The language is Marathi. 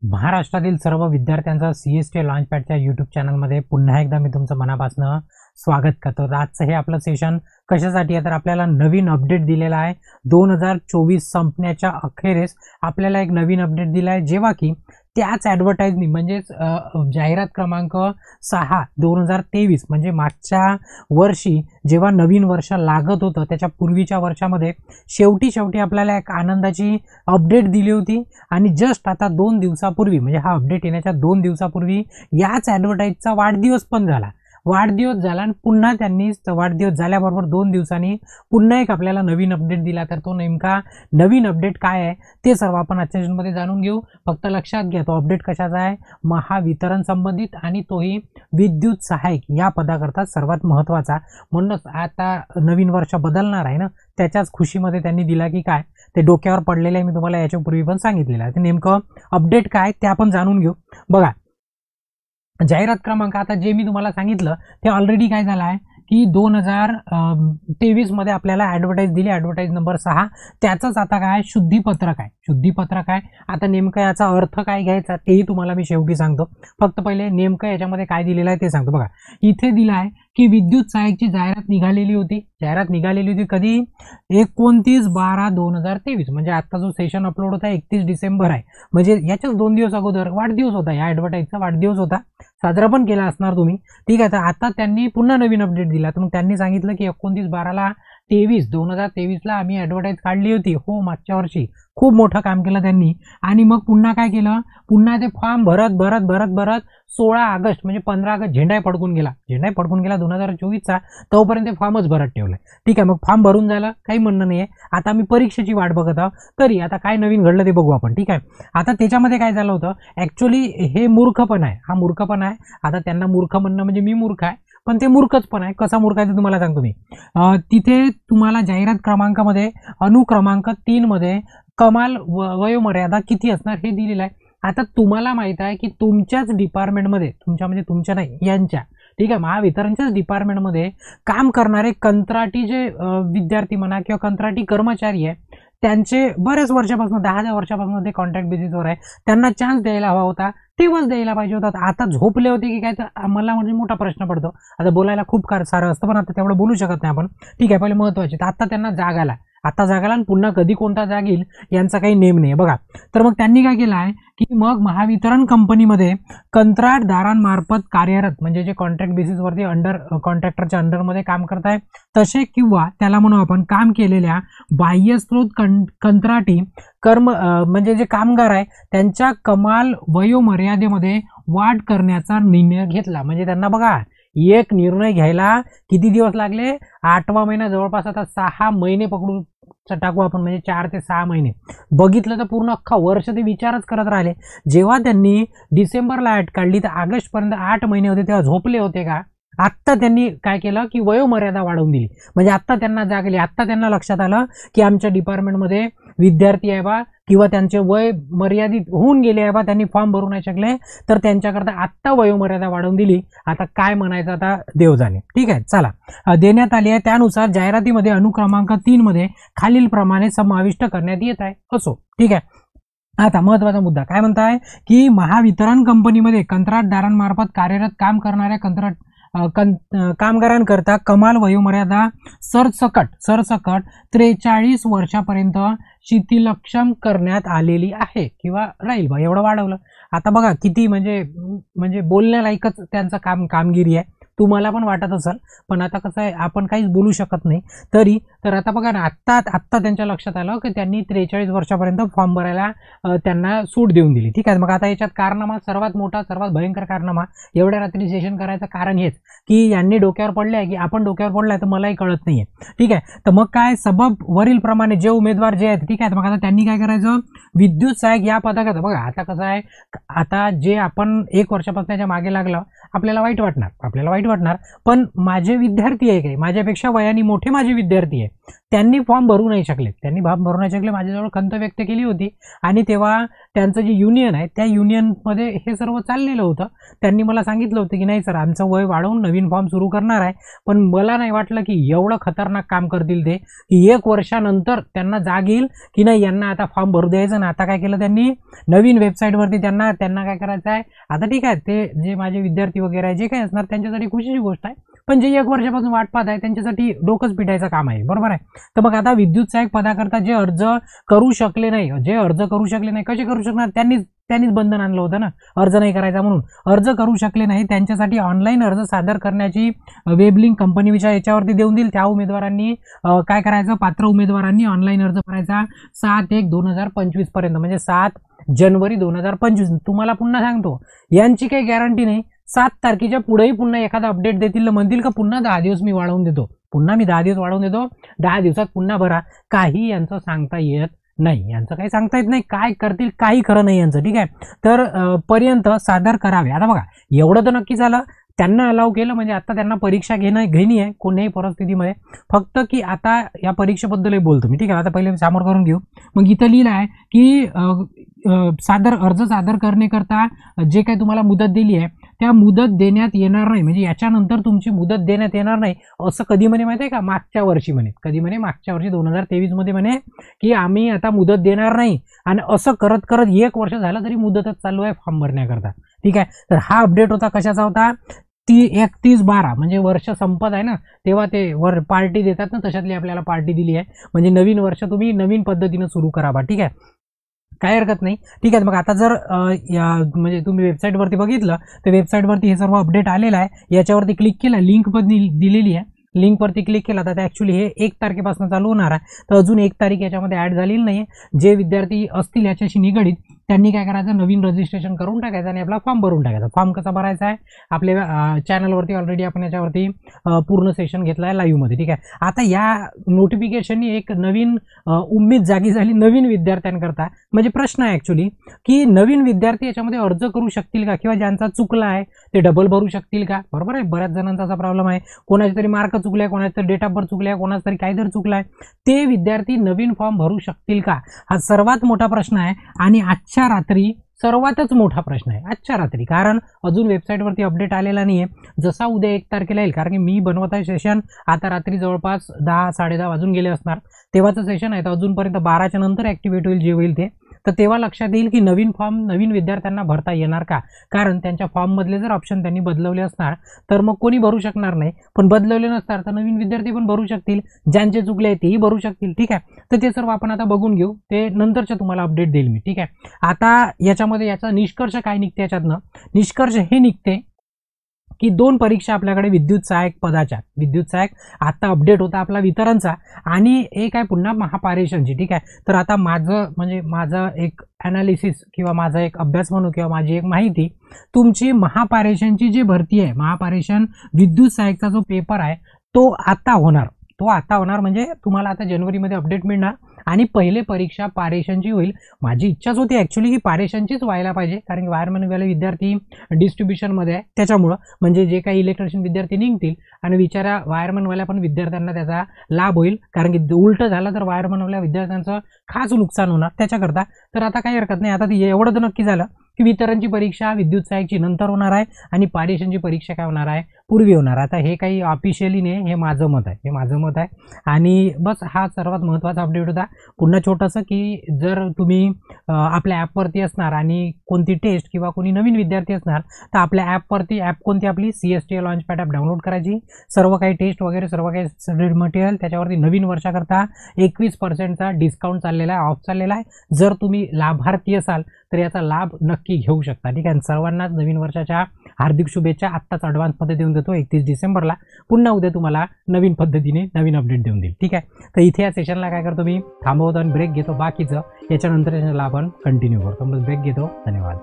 महाराष्ट्रातील सर्व विद्यार्थ्यांचा सीएसटी लॉन्चपॅडच्या यूट्यूब चॅनलमध्ये पुन्हा एकदा मी तुमचं मनापासून स्वागत करतो। आजचं हे आपलं सेशन कशासाठी आहे तर आपल्याला नवीन अपडेट दिलेला आहे। 2024 संपण्याच्या अखेरीस आपल्याला एक नवीन अपडेट दिला आहे, जेव्हा की त्याच ॲडव्हर्टाइजनी म्हणजेच जाहिरात क्रमांक 6 2023 म्हणजे मागच्या वर्षी जेव्हा नवीन वर्ष लागत होतं त्याच्या पूर्वीच्या वर्षामध्ये शेवटी आपल्याला एक आनंदाची अपडेट दिली होती। आणि जस्ट आता 2 दिवसापूर्वी म्हणजे हा अपडेट येण्याच्या 2 दिवसापूर्वी याच ॲडव्हर्टाइजचा वाढदिवस पण झाला। वाढदिवस झाला आणि पुन्हा त्यांनी वाढदिवस झाल्याबरोबर 2 दिवसांनी पुन्हा एक आपल्याला नवीन अपडेट दिला। तर तो नेमका नवीन अपडेट काय आहे ते सर्व आपण आजच्या सेशनमध्ये जाणून घेऊ। फक्त लक्षात घ्या तो अपडेट कशाचा आहे, महावितरण संबंधित आणि तोही विद्युत सहाय्यक या पदाकरता सर्वात महत्त्वाचा। म्हणूनच आता नवीन वर्ष बदलणार आहे ना, त्याच्याच खुशीमध्ये त्यांनी दिला की काय ते डोक्यावर पडलेले आहे। मी तुम्हाला याच्यापूर्वी पण सांगितलेलं आहे। ते नेमकं अपडेट काय ते आपण जाणून घेऊ। बघा, जाहिरात क्रमांक आता जे मी तुम्हाला सांगितलं ते ऑलरेडी काय झालं आहे की 2023 मध्ये आपल्याला ॲडव्हर्टाइज दिली, ॲडव्हर्टाइज नंबर 6। त्याचंच आता काय शुद्धीपत्रक आहे। शुद्धीपत्रक आहे आता नेमकं याचा अर्थ काय घ्यायचा तेही तुम्हाला मी शेवटी सांगतो। फक्त पहिले नेमकं याच्यामध्ये काय दिलेलं आहे ते सांगतो। बघा, इथे दिलं आहे की विद्युत सहाय्यकची जाहिरात निघालेली होती। जाहिरात निघालेली होती कधी, 29/12/2023 म्हणजे आता जो सेशन अपलोड होता 31 डिसेंबर आहे, म्हणजे याच्याच 2 दिवस अगोदर वाढदिवस होता, या ॲडव्हर्टाइजचा वाढदिवस होता, साजरा पण केला असणार तुम्ही, ठीक आहे। तर आता त्यांनी पुन्हा नवीन अपडेट दिला। तर मग त्यांनी सांगितलं की 29/12/2023 आम्ही ॲडव्हर्टाइज काढली होती। हो, मागच्या वर्षी खूप मोठं काम केलं त्यांनी। आणि मग पुन्हा काय केलं, पुन्हा ते फॉर्म भरत 16 ऑगस्ट म्हणजे 15 ऑगस्ट झेंडा फडकून गेला 2024चा, तोपर्यंत फॉर्मच भरत ठेवलाय, ठीक आहे। मग फॉर्म भरून झालं, काही म्हणणं नाहीये। आता मी परीक्षेची वाट बघत आहोत, तरी आता काय नवीन घडलं ते बघू आपण, ठीक आहे। आता त्याच्यामध्ये काय झालं होतं, ॲक्च्युली हे मूर्खपण आहे, हा मूर्खपण आहे। आता त्यांना मूर्ख म्हणणं म्हणजे मी मूर्ख आहे, पण ते मूर्खच पण आहे। कसा मूर्ख आहे ते तुम्हाला सांगतो मी। तिथे तुम्हाला जाहिरात क्रमांकामध्ये अनुक्रमांक 3 मध्ये कमाल वयोमर्यादा किती असणार हे दिलेलं आहे। आता तुम्हाला माहित आहे की तुमच्याच डिपार्टमेंटमध्ये, तुमच्या म्हणजे तुमच्या नाही यांच्या, ठीक आहे, महावितरणच्याच डिपार्टमेंटमध्ये काम करणारे कंत्राटी जे विद्यार्थी म्हणा किंवा कंत्राटी कर्मचारी आहे, त्यांचे बऱ्याच वर्षापासून 10 वर्षापासून ते कॉन्ट्रॅक्ट बेसिसवर आहे, त्यांना चान्स द्यायला हवा होता, तेव्हाच द्यायला पाहिजे होता। आता झोपले होते की काय, तर मला म्हणजे मोठा प्रश्न पडतो। आता बोलायला खूप सारं असतं, पण आता तेवढं बोलू शकत नाही आपण, ठीक आहे। पहिले महत्त्वाचे तर आता त्यांना जाग आला, आता जागाला आणि पुन्हा कधी कोणता जाग येईल यांचा काही नेम नाही बघा। तर मग त्यांनी काय केलं आहे की मग महावितरण कंपनीमध्ये कंत्राटदारांमार्फत कार्यरत म्हणजे जे कॉन्ट्रॅक्ट बेसिसवरती कॉन्ट्रॅक्टरच्या अंडरमध्ये काम करताय तसे किंवा त्याला म्हणू आपण काम केलेल्या बाह्यस्त्रोत कंत्राटी म्हणजे जे कामगार आहे त्यांच्या कमाल वयोमर्यादेमध्ये वाढ करण्याचा निर्णय घेतला। म्हणजे त्यांना बघा एक निर्णय घ्यायला किती दिवस लागले, 8वा महिना जवळपास, आता 6 महिने पकडून टाकू आपण, म्हणजे 4 ते 6 महिने बघितलं तर पूर्ण अख्खा वर्ष ते विचारच करत राहिले। जेव्हा त्यांनी डिसेंबरला ॲड काढली तर ऑगस्टपर्यंत 8 महिने होते, तेव्हा झोपले होते का? आत्ता त्यांनी काय केलं की वयोमर्यादा वाढवून दिली, म्हणजे आत्ता त्यांना जागली, आत्ता त्यांना लक्षात आलं की आमच्या डिपार्टमेंटमध्ये विद्यार्थी आहे बा किंवा त्यांचे वय मर्यादित होऊन गेले आहे बा, त्यांनी फॉर्म भरू नाही शकले, तर त्यांच्याकरता आत्ता वयोमर्यादा वाढवून दिली। आता काय म्हणायचं आता देव जाणे, ठीक आहे। चला, देण्यात आली आहे त्यानुसार जाहिरातीमध्ये अनुक्रमांक 3 मध्ये खालीलप्रमाणे समाविष्ट करण्यात येत आहे, असो, ठीक आहे। आता महत्त्वाचा मुद्दा काय म्हणताय की महावितरण कंपनीमध्ये कंत्राटदारांमार्फत कार्यरत काम करणाऱ्या कामगारांकरता कमाल वयोमर्यादा सरसकट 43 वर्षापर्यंत शिथिलक्षम करण्यात आलेली आहे किंवा राहील बा, एवढं वाढवलं। आता बघा किती म्हणजे बोलण्यालायकच त्यांचं कामगिरी आहे, तुम्हाला पण वाटत असेल, पण आता कसं आहे आपण काहीच बोलू शकत नाही तरी। तर आता बघा ना, आत्ता त्यांच्या लक्षात आलं की त्यांनी 43 वर्षापर्यंत फॉर्म भरायला त्यांना सूट देऊन दिली, ठीक आहे। मग आता याच्यात कारनामा सर्वात मोठा, सर्वात भयंकर कारनामा एवढ्या रात्री सेशन करायचं कारण हेच की यांनी डोक्यावर पडले आहे की आपण डोक्यावर पडलाय तर मलाही कळत नाहीये, ठीक आहे। तर मग काय सबब वरील प्रमाणे जे उमेदवार जे आहेत, ठीक आहे, मग आता त्यांनी काय करायचं, विद्युत सहाय्यक या पदाकरता बघा आता कसं आहे, आता जे आपण 1 वर्षापासून त्याच्या मागे लागलो आपल्याला वाईट वाटणार, पण माझे विद्यार्थी आहे, काही माझ्यापेक्षा वयाने मोठे माझे विद्यार्थी आहे, त्यांनी फॉर्म भरू नाही शकले, माझ्याजवळ खंत व्यक्त केली होती आणि तेव्हा त्यांचं जे युनियन आहे त्या युनियनमध्ये हे सर्व चाललेलं होतं. त्यांनी मला सांगितलं होतं की नाही सर, आमचं वय वाढवून नवीन फॉर्म सुरू करणार आहे, पण मला नाही वाटलं की एवढं खतरनाक काम करतील ते, की 1 वर्षानंतर त्यांना जाग येईल की नाही यांना आता फॉर्म भरू द्यायचं ना. आता काय केलं त्यांनी, नवीन वेबसाईटवरती त्यांना काय करायचं आहे आता, ठीक आहे ते जे माझे विद्यार्थी वगैरे आहे जे काही असणार त्यांच्यासाठी खुशीची गोष्ट आहे, पण जे 1 वर्षापासून वाट पाहत आहे त्यांच्यासाठी डोकंच पिटायचं काम आहे, बरोबर आहे. तर मग आता विद्युत सहाय्यक पदाकरता जे अर्ज करू शकले नाही, कसे करू शकणार, त्यांनीच बंधन आणलं होतं ना अर्ज नाही करायचा म्हणून. अर्ज करू शकले नाही त्यांच्यासाठी ऑनलाईन अर्ज सादर करण्याची वेब लिंक कंपनी याच्यावरती देऊन देईल. त्या उमेदवारांनी काय करायचं, पात्र उमेदवारांनी ऑनलाईन अर्ज करायचा 7/1/2025 पर्यंत, म्हणजे 7 जानेवारी 2025. तुम्हाला पुन्हा सांगतो यांची काही गॅरंटी नाही, 7 तारखेच्या पुढेही पुन्हा एखादा अपडेट देतील, म्हणतील का पुन्हा 10 दिवस मी वाढवून देतो, 10 दिवसात पुन्हा भरा. काही यांचं सांगता येत नाही, यांचं काही सांगता येत नाही, काय करतील काही खरं नाही यांचं, ठीक आहे. तर पर्यंत सादर करावे. आता बघा एवढं तर नक्की झालं, त्यांना अलाव केलं म्हणजे आता त्यांना परीक्षा घ्यायची आहे कोणत्याही परिस्थितीमध्ये, फक्त की आता या परीक्षेबद्दलही बोलतो मी, ठीक आहे. आता पहिले समोर करून घेऊ. मग इथं लिहिलं आहे की अर्ज सादर करण्याकरता जे काही तुम्हाला मुदत दिली आहे त्या मुदत देण्यात येणार नाही, म्हणजे याच्यानंतर तुमची मुदत देण्यात येणार नाही असं कधी म्हणे माहिती आहे का, मागच्या वर्षी म्हणे, कधी म्हणे मागच्या वर्षी 2023 मध्ये म्हणे की आम्ही आता मुदत देणार नाही, आणि असं करत करत 1 वर्ष झालं तरी मुदतच चालू आहे फॉर्म भरण्याकरता, ठीक आहे. तर हा अपडेट होता कशाचा होता, 31/12 म्हणजे वर्ष संपत आहे ना तेव्हा ते पार्टी देतात ना, तशातली आपल्याला पार्टी दिली आहे, म्हणजे नवीन वर्ष तुम्ही नवीन पद्धतीने सुरू करावा, ठीक आहे, काय हरकत नाही, ठीक आहे. मग आता जर म्हणजे तुम्ही वेबसाईटवरती बघितलं तर वेबसाईटवरती हे सर्व अपडेट आलेलं आहे, याच्यावरती क्लिक केलं, लिंक पण दिलेली आहे, लिंकवरती क्लिक केला तर ॲक्च्युली हे 1 तारखेपासून चालू होणार आहे, तर अजून 1 तारीख याच्यामध्ये ॲड झालेली नाही. जे विद्यार्थी असतील याच्याशी निगडीत त्यांनी काय करायचं, नवीन रजिस्ट्रेशन करून टाकायचं आणि आपला फॉर्म भरून टाकायचा. फॉर्म कसा भरायचा आहे, आपल्या चॅनलवरती ऑलरेडी आपण याच्यावरती पूर्ण सेशन घेतला आहे लाईव्हमध्ये, ठीक आहे. आता या नोटिफिकेशननी एक नवीन उम्मीद जागी झाली नवीन विद्यार्थ्यांकरता, म्हणजे प्रश्न आहे ॲक्च्युली की नवीन विद्यार्थी याच्यामध्ये अर्ज करू शकतील का, किंवा ज्यांचा चुकला आहे ते डबल भरू शकतील का, बरोबर आहे. बऱ्याच जणांचा असा प्रॉब्लेम आहे, कोणाचे तरी मार्क चुकले, कोणाचा डेट ऑफ बर्थ चुकला, कोणाचा तरी काहीतरी चुकला आहे, ते विद्यार्थी नवीन फॉर्म भरू शकतील का, हा सर्वात मोठा प्रश्न आहे. आणि आजच्या रात्री सर्वातच मोठा प्रश्न आहे, आजच्या रात्री, कारण अजून वेबसाईटवरती अपडेट आलेला नाही आहे. जसा उद्या 1 तारखेला येईल, कारण की मी बनवत आहे सेशन आता रात्री जवळपास 10-10:30 वाजून गेले असणार, तेव्हाचं सेशन आहे, तर अजूनपर्यंत 12च्या नंतर ॲक्टिवेट होईल जे होईल ते, तर तेव्हा लक्षात येईल की नवीन फॉर्म नवीन विद्यार्थ्यांना भरता येणार का, कारण त्यांच्या फॉर्ममधले जर ऑप्शन त्यांनी बदलवले असणार तर मग कोणी भरू शकणार नाही, पण बदलवले नसणार तर नवीन विद्यार्थी पण भरू शकतील, ज्यांचे चुकले आहे तेही भरू शकतील, ठीक आहे. तर ते सर्व आपण आता बघून घेऊ, ते नंतरच्या तुम्हाला अपडेट देईल मी, ठीक आहे. आता याच्यामध्ये याचा निष्कर्ष काय निघते, याच्यातनं निष्कर्ष हे निघते की 2 परीक्षा आपल्याकडे विद्युत सहाय्यक पदाच्या, विद्युत सहाय्यक आता अपडेट होता आपला वितरणचा, आणि एक आहे पुन्हा महापारेषणची, ठीक आहे. तर आता माझं एक ॲनालिसिस किंवा माझा एक अभ्यास म्हणू किंवा माझी एक माहिती, तुमची महापारेषणची जी भरती आहे, महापारेषण विद्युत सहाय्यकचा जो पेपर आहे तो आता होणार, म्हणजे तुम्हाला आता जानेवारीमध्ये अपडेट मिळणार आणि पहिले परीक्षा पारेषणची होईल. माझी इच्छाच होती ॲक्च्युली की पारेषणचीच व्हायला पाहिजे, कारण की वायरमॅनवाले विद्यार्थी डिस्ट्रीब्युशनमध्ये आहे, त्याच्यामुळं म्हणजे जे काही इलेक्ट्रिशियन विद्यार्थी निघतील आणि विचारा वायरमॅनवाल्या पण विद्यार्थ्यांना त्याचा लाभ होईल, कारण की उलटं झालं तर वायरमॅनवाल्या विद्यार्थ्यांचं खास नुकसान होणार त्याच्याकरता. तर आता काही हरकत नाही, आता एवढं तर नक्की झालं की वितरणची परीक्षा विद्युत सहाय्यकची नंतर होणार आहे आणि पारेषणची परीक्षा काय होणार आहे, पूर्वी होणार. आता हे काही ऑफिशियली नाही, हे माझं मत आहे, आणि बस हा सर्वात महत्त्वाचा अपडेट होता. पुन्हा छोटंसं की जर तुम्ही आपल्या ॲपवरती असणार आणि कोणती टेस्ट किंवा कोणी नवीन विद्यार्थी असणार तर आपल्या ॲपवरती, ॲप कोणती आपली CSTL लॉन्चपॅड ॲप डाउनलोड करायची, सर्व काही टेस्ट वगैरे सर्व काही मटेरियल त्याच्यावरती नवीन वर्षाकरता 21% डिस्काउंट चाललेला आहे, ऑफ चाललेला आहे. जर तुम्ही लाभार्थी असाल तर याचा लाभ नक्की घेऊ शकता, ठीक आहे. सर्वांनाच नवीन वर्षाच्या हार्दिक शुभेच्छा आत्ताच ॲडव्हान्समध्ये देऊन देतो 31 डिसेंबरला. पुन्हा उद्या तुम्हाला नवीन पद्धतीने नवीन अपडेट देऊन देईल, ठीक आहे. तर इथे या सेशनला काय करतो मी, थांबवतो आणि ब्रेक घेतो बाकीचं, याच्यानंतर आपण कंटिन्यू करतो. ब्रेक घेतो. धन्यवाद.